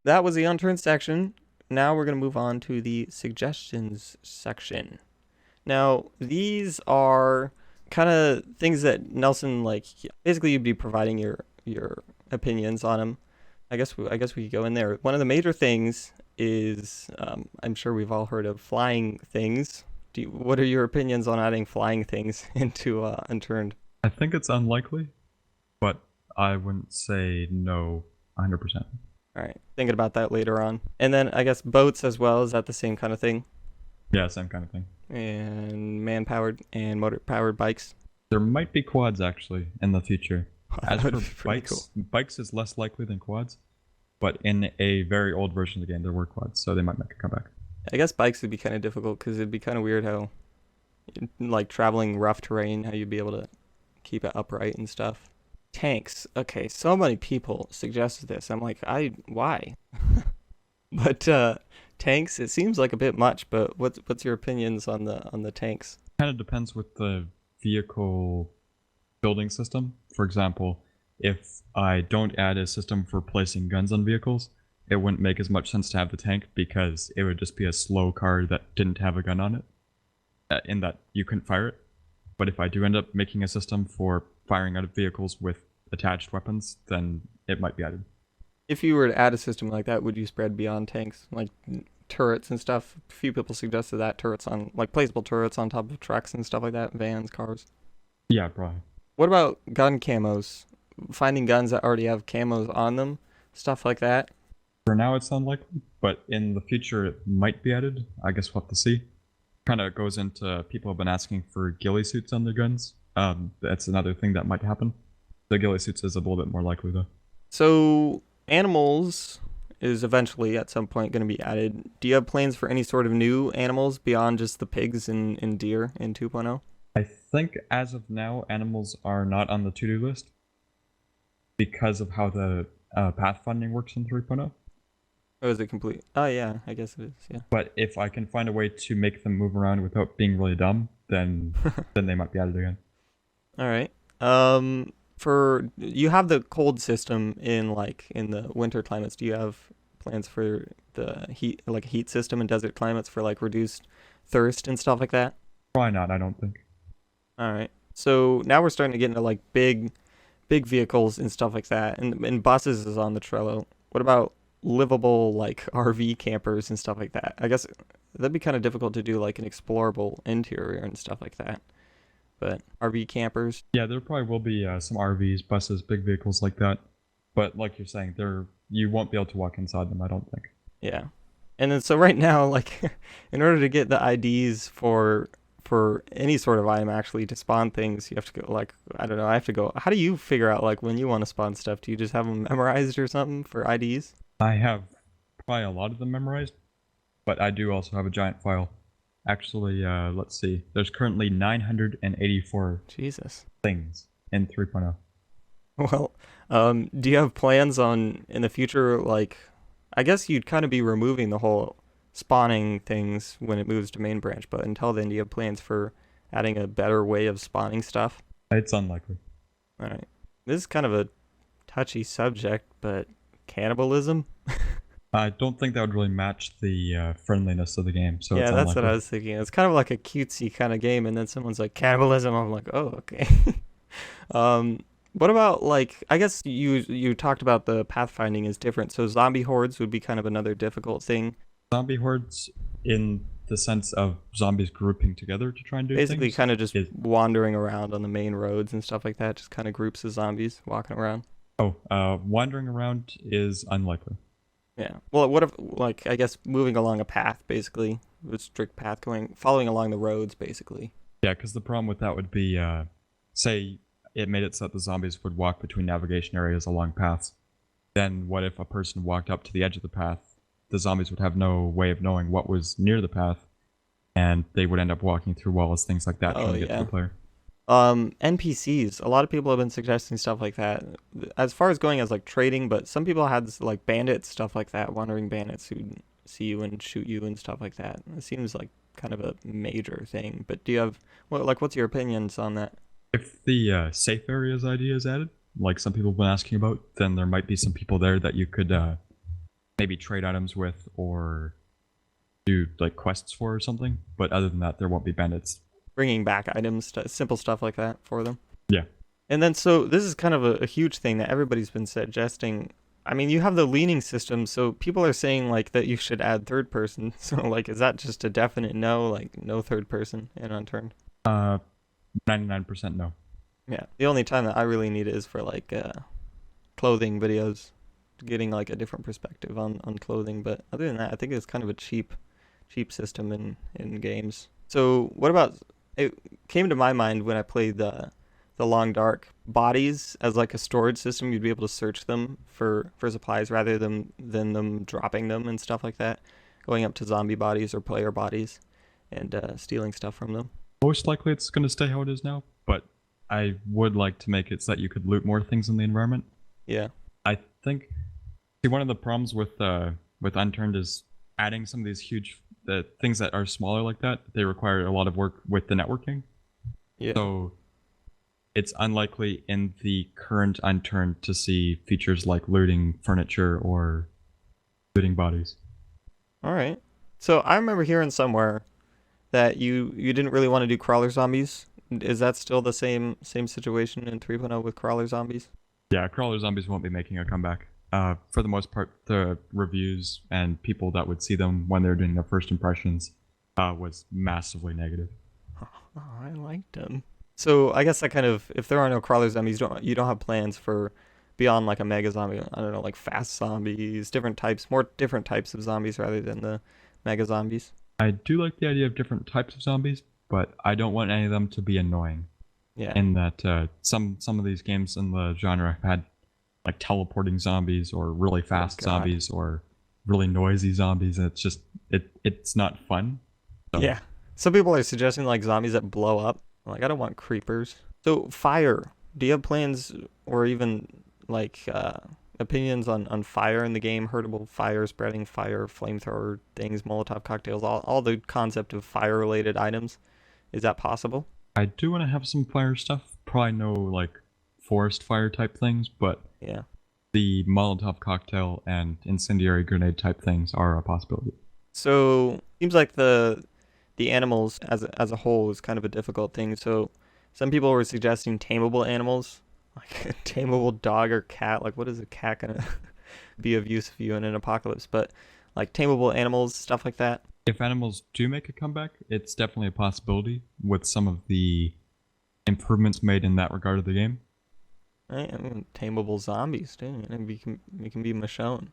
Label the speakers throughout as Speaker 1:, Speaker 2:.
Speaker 1: that was the unturned section. Now we're going to move on to the suggestions section. Now, these are kind of things that Nelson, like, basically you'd be providing your opinions on them. I guess we could go in there. One of the major things is, I'm sure we've all heard of flying things. What are your opinions on adding flying things into Unturned?
Speaker 2: I think it's unlikely, but I wouldn't say no 100%.
Speaker 1: All right, thinking about that later on. And then I guess boats as well. Is that the same kind of thing?
Speaker 2: Yeah, same kind of thing.
Speaker 1: And man-powered and motor-powered bikes.
Speaker 2: There might be quads actually in the future. As
Speaker 1: That
Speaker 2: for
Speaker 1: would be pretty
Speaker 2: bikes,
Speaker 1: cool.
Speaker 2: bikes is less likely than quads, but in a very old version of the game there were quads, so they might make a comeback.
Speaker 1: I guess bikes would be kind of difficult because it'd be kind of weird how, like, traveling rough terrain, how you'd be able to keep it upright and stuff. Tanks. Okay, so many people suggested this. I'm like, why? But tanks, it seems like a bit much. But what's your opinions on the tanks?
Speaker 2: Kind of depends with the vehicle building system. For example, if I don't add a system for placing guns on vehicles, it wouldn't make as much sense to have the tank because it would just be a slow car that didn't have a gun on it, in that you couldn't fire it. But if I do end up making a system for firing out of vehicles with attached weapons, then it might be added.
Speaker 1: If you were to add a system like that, would you spread beyond tanks, like turrets and stuff? A few people suggested that turrets on, like, placeable turrets on top of trucks and stuff like that, vans, cars.
Speaker 2: Yeah, probably.
Speaker 1: What about gun camos? Finding guns that already have camos on them, stuff like that.
Speaker 2: For now, it's unlikely, but in the future, it might be added. I guess we'll have to see. Kind of goes into people have been asking for ghillie suits on their guns. That's another thing that might happen. The ghillie suits is a little bit more likely, though.
Speaker 1: So animals is eventually at some point going to be added. Do you have plans for any sort of new animals beyond just the pigs and deer in 2.0?
Speaker 2: I think as of now, animals are not on the to-do list because of how the pathfinding works in 3.0.
Speaker 1: Oh, is it complete? Oh, yeah, I guess it is, yeah.
Speaker 2: But if I can find a way to make them move around without being really dumb, then they might be added again.
Speaker 1: All right. For you have the cold system in, like, in the winter climates. Do you have plans for the heat, like heat system in desert climates for, like, reduced thirst and stuff like that?
Speaker 2: Why not? I don't think.
Speaker 1: All right. So now we're starting to get into, like, big vehicles and stuff like that, and buses is on the Trello. What about livable, like, RV campers and stuff like that? I guess that'd be kind of difficult to do, like, an explorable interior and stuff like that. But RV campers.
Speaker 2: Yeah, there probably will be some RVs, buses, big vehicles like that. But like you're saying, you won't be able to walk inside them, I don't think.
Speaker 1: Yeah. And then so right now, like, in order to get the IDs for any sort of item actually to spawn things, you have to go, like, I don't know, I have to go. How do you figure out, like, when you want to spawn stuff? Do you just have them memorized or something for IDs?
Speaker 2: I have probably a lot of them memorized, but I do also have a giant file. Actually, let's see. There's currently 984
Speaker 1: Jesus.
Speaker 2: things in 3.0.
Speaker 1: Well, do you have plans on in the future, like, I guess you'd kind of be removing the whole spawning things when it moves to main branch, but until then, do you have plans for adding a better way of spawning stuff?
Speaker 2: It's unlikely.
Speaker 1: All right. This is kind of a touchy subject, but cannibalism?
Speaker 2: I don't think that would really match the friendliness of the game, so
Speaker 1: Yeah,
Speaker 2: it's
Speaker 1: that's what I
Speaker 2: unlikely.
Speaker 1: was thinking. It's kind of like a cutesy kind of game, and then someone's like, cannibalism. I'm like, oh, okay. um, what about, like, I guess you talked about the pathfinding is different, so zombie hordes would be kind of another difficult thing.
Speaker 2: Zombie hordes, in the sense of zombies grouping together to try and do
Speaker 1: Basically,
Speaker 2: things,
Speaker 1: kind of just
Speaker 2: is
Speaker 1: wandering around on the main roads and stuff like that, just kind of groups of zombies walking around.
Speaker 2: wandering around is unlikely.
Speaker 1: Yeah. Well, what if, like, I guess moving along a path, basically, with strict path going, following along the roads, basically.
Speaker 2: Yeah, because the problem with that would be, say it made it so that the zombies would walk between navigation areas along paths. Then what if a person walked up to the edge of the path? The zombies would have no way of knowing what was near the path, and they would end up walking through walls, things like that,
Speaker 1: Oh,
Speaker 2: trying to get to
Speaker 1: yeah.
Speaker 2: the player.
Speaker 1: NPCs. A lot of people have been suggesting stuff like that. As far as going as, like, trading, but some people had this, like, bandits, stuff like that, wandering bandits who'd see you and shoot you and stuff like that. It seems like kind of a major thing. But do you have, well, like, what's your opinions on that?
Speaker 2: If the safe areas idea is added, like some people have been asking about, then there might be some people there that you could maybe maybe trade items with or do like quests for or something. But other than that, there won't be bandits.
Speaker 1: Bringing back items, simple stuff like that for them.
Speaker 2: Yeah.
Speaker 1: And then, so this is kind of a huge thing that everybody's been suggesting. I mean, you have the leaning system, so people are saying like that you should add third person. So like, is that just a definite no? Like no third person in Unturned?
Speaker 2: 99% no.
Speaker 1: Yeah. The only time that I really need it is for like clothing videos, getting like a different perspective on clothing. But other than that, I think it's kind of a cheap system in games. So what about? It came to my mind when I played the Long Dark bodies as like a storage system. You'd be able to search them for supplies rather than them dropping them and stuff like that, going up to zombie bodies or player bodies and stealing stuff from them.
Speaker 2: Most likely it's going to stay how it is now, but I would like to make it so that you could loot more things in the environment.
Speaker 1: Yeah.
Speaker 2: I think, see, one of the problems with Unturned is adding some of these huge things that are smaller like that. They require a lot of work with the networking.
Speaker 1: Yeah.
Speaker 2: So it's unlikely in the current Unturned to see features like looting furniture or looting bodies.
Speaker 1: All right. So I remember hearing somewhere that you didn't really want to do crawler zombies. Is that still the same situation in 3.0 with crawler zombies?
Speaker 2: Yeah, crawler zombies won't be making a comeback. For the most part, the reviews and people that would see them when they're doing their first impressions was massively negative.
Speaker 1: Oh, I liked them. So I guess that kind of, if there are no crawler zombies, you don't have plans for beyond like a mega zombie. I don't know, like fast zombies, more different types of zombies rather than the mega zombies.
Speaker 2: I do like the idea of different types of zombies, but I don't want any of them to be annoying.
Speaker 1: Yeah.
Speaker 2: In that some of these games in the genre have had like teleporting zombies or really fast zombies or really noisy zombies, and it's just it's not fun.
Speaker 1: So. Yeah. Some people are suggesting like zombies that blow up. Like, I don't want creepers. So fire. Do you have plans or even like opinions on fire in the game? Hurtable fire, spreading fire, flamethrower things, Molotov cocktails, all the concept of fire related items. Is that possible?
Speaker 2: I do want to have some fire stuff. Probably no like forest fire type things, but
Speaker 1: yeah,
Speaker 2: the Molotov cocktail and incendiary grenade type things are a possibility.
Speaker 1: So seems like the animals as a whole is kind of a difficult thing. So some people were suggesting tamable animals, like a tamable dog or cat. Like, what is a cat gonna be of use for you in an apocalypse? But like tamable animals, stuff like that.
Speaker 2: If animals do make a comeback, it's definitely a possibility with some of the improvements made in that regard of the game.
Speaker 1: Right, I mean, tamable zombies too. And we can be Michonne.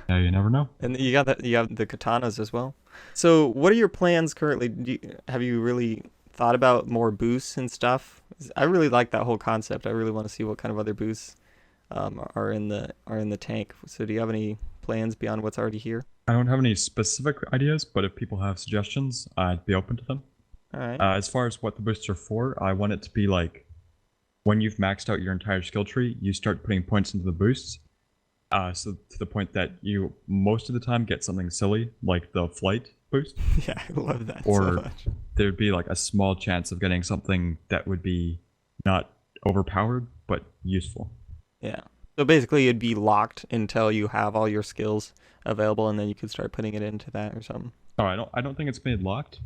Speaker 2: Yeah, you never know.
Speaker 1: And you have the katanas as well. So what are your plans currently? Have you really thought about more boosts and stuff? I really like that whole concept. I really want to see what kind of other boosts are in the tank. So do you have any plans beyond what's already here?
Speaker 2: I don't have any specific ideas, but if people have suggestions, I'd be open to them.
Speaker 1: All right.
Speaker 2: As far as what the boosts are for, I want it to be like when you've maxed out your entire skill tree, you start putting points into the boosts. So to the point that you most of the time get something silly like the flight boost.
Speaker 1: Yeah, I love that
Speaker 2: or
Speaker 1: so much.
Speaker 2: There'd be like a small chance of getting something that would be not overpowered but useful.
Speaker 1: Yeah. So basically, it'd be locked until you have all your skills available, and then you could start putting it into that or something.
Speaker 2: Oh, I don't think it's made locked.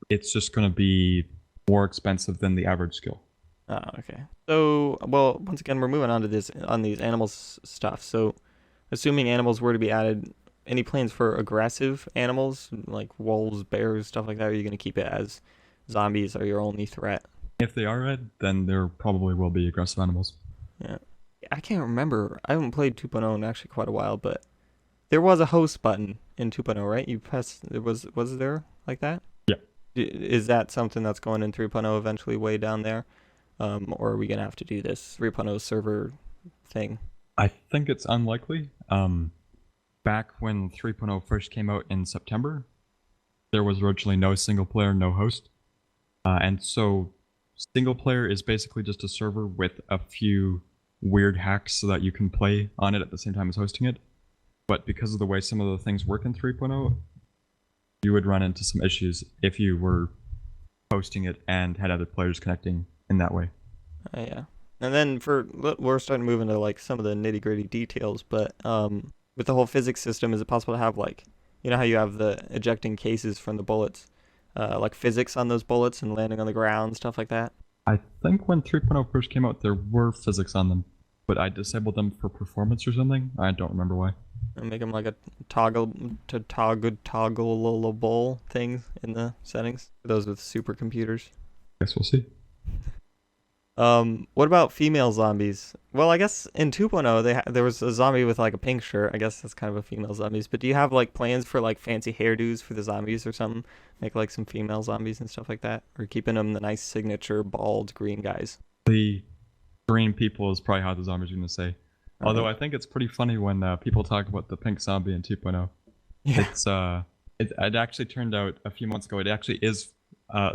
Speaker 2: It's just going to be more expensive than the average skill.
Speaker 1: Oh, okay. So, well, once again, we're moving on to these animals stuff. So, assuming animals were to be added, any plans for aggressive animals like wolves, bears, stuff like that? Or are you going to keep it as zombies are your only threat?
Speaker 2: If they are red, then there probably will be aggressive animals.
Speaker 1: Yeah. I can't remember. I haven't played 2.0 in actually quite a while, but there was a host button in 2.0, right? You press, was there like that?
Speaker 2: Yeah.
Speaker 1: Is that something that's going in 3.0 eventually way down there? Or are we going to have to do this 3.0 server thing?
Speaker 2: I think it's unlikely. Back when 3.0 first came out in September, there was virtually no single player, no host. And so single player is basically just a server with a few weird hacks so that you can play on it at the same time as hosting it. But because of the way some of the things work in 3.0, you would run into some issues if you were hosting it and had other players connecting in that way.
Speaker 1: Yeah. And then we're starting to move into like some of the nitty gritty details, but with the whole physics system, is it possible to have like, you know how you have the ejecting cases from the bullets, like physics on those bullets and landing on the ground, stuff like that?
Speaker 2: I think when 3.0 first came out, there were physics on them, but I disabled them for performance or something. I don't remember why.
Speaker 1: And make them like a toggleable thing in the settings for those with supercomputers.
Speaker 2: Guess we'll see.
Speaker 1: What about female zombies? Well, I guess in 2.0 there was a zombie with like a pink shirt. I guess that's kind of a female zombies. But do you have like plans for like fancy hairdos for the zombies or something? Make like some female zombies and stuff like that, or keeping them the nice signature bald green guys?
Speaker 2: The green people is probably how the zombies are going to say. Although I think it's pretty funny when people talk about the pink zombie in 2.0.
Speaker 1: Yeah.
Speaker 2: It actually turned out a few months ago. It actually is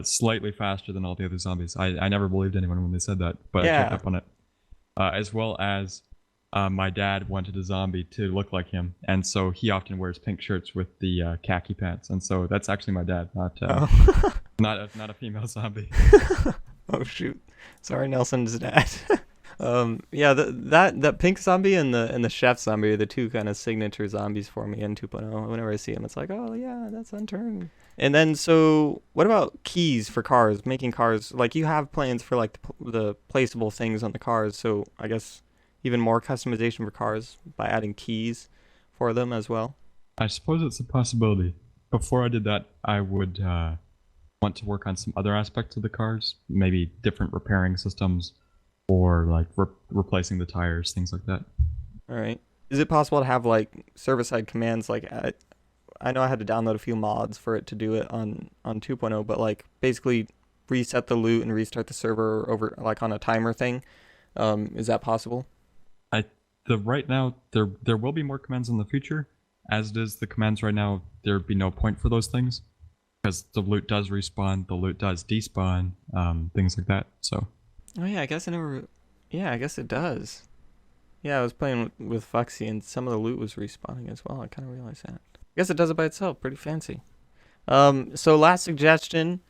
Speaker 2: slightly faster than all the other zombies. I never believed anyone when they said that, but I picked up on it. As well as my dad wanted a zombie to look like him, and so he often wears pink shirts with the khaki pants, and so that's actually my dad, not a female zombie.
Speaker 1: Oh shoot! Sorry, Nelson's dad. Yeah, that pink zombie and the chef zombie are the two kind of signature zombies for me in 2.0. Whenever I see them, it's like, oh yeah, that's Unturned. And then, so what about keys for cars? Making cars, like you have plans for like the placeable things on the cars. So I guess even more customization for cars by adding keys for them as well.
Speaker 2: I suppose it's a possibility. Before I did that, I would want to work on some other aspects of the cars, maybe different repairing systems, or like replacing the tires, things like that.
Speaker 1: All right. Is it possible to have like serverside commands? Like I know I had to download a few mods for it to do it on 2.0, but like basically reset the loot and restart the server over like on a timer thing. Is that possible?
Speaker 2: Right now there will be more commands in the future. As it is, the commands right now, there'd be no point for those things because the loot does respawn, the loot does despawn, things like that. So.
Speaker 1: Oh yeah, I guess I guess it does. Yeah, I was playing with Foxy and some of the loot was respawning as well. I kind of realized that. I guess it does it by itself. Pretty fancy. So last suggestion.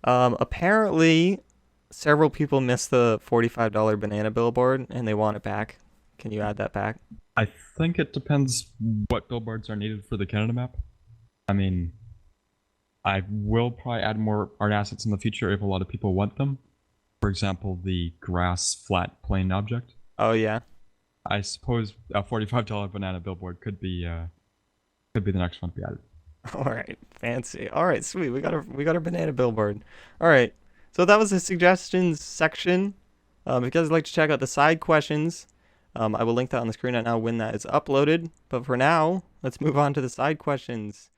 Speaker 1: Apparently, several people missed the $45 banana billboard and they want it back. Can you add that back?
Speaker 2: I think it depends what billboards are needed for the Canada map. I mean, I will probably add more art assets in the future if a lot of people want them. For example, the grass flat plain object.
Speaker 1: Oh yeah.
Speaker 2: I suppose a $45 banana billboard could be the next one to be added.
Speaker 1: All right, fancy. All right, sweet. We got our banana billboard. All right. So that was the suggestions section. If you guys would like to check out the side questions, I will link that on the screen right now when that is uploaded. But for now, let's move on to the side questions.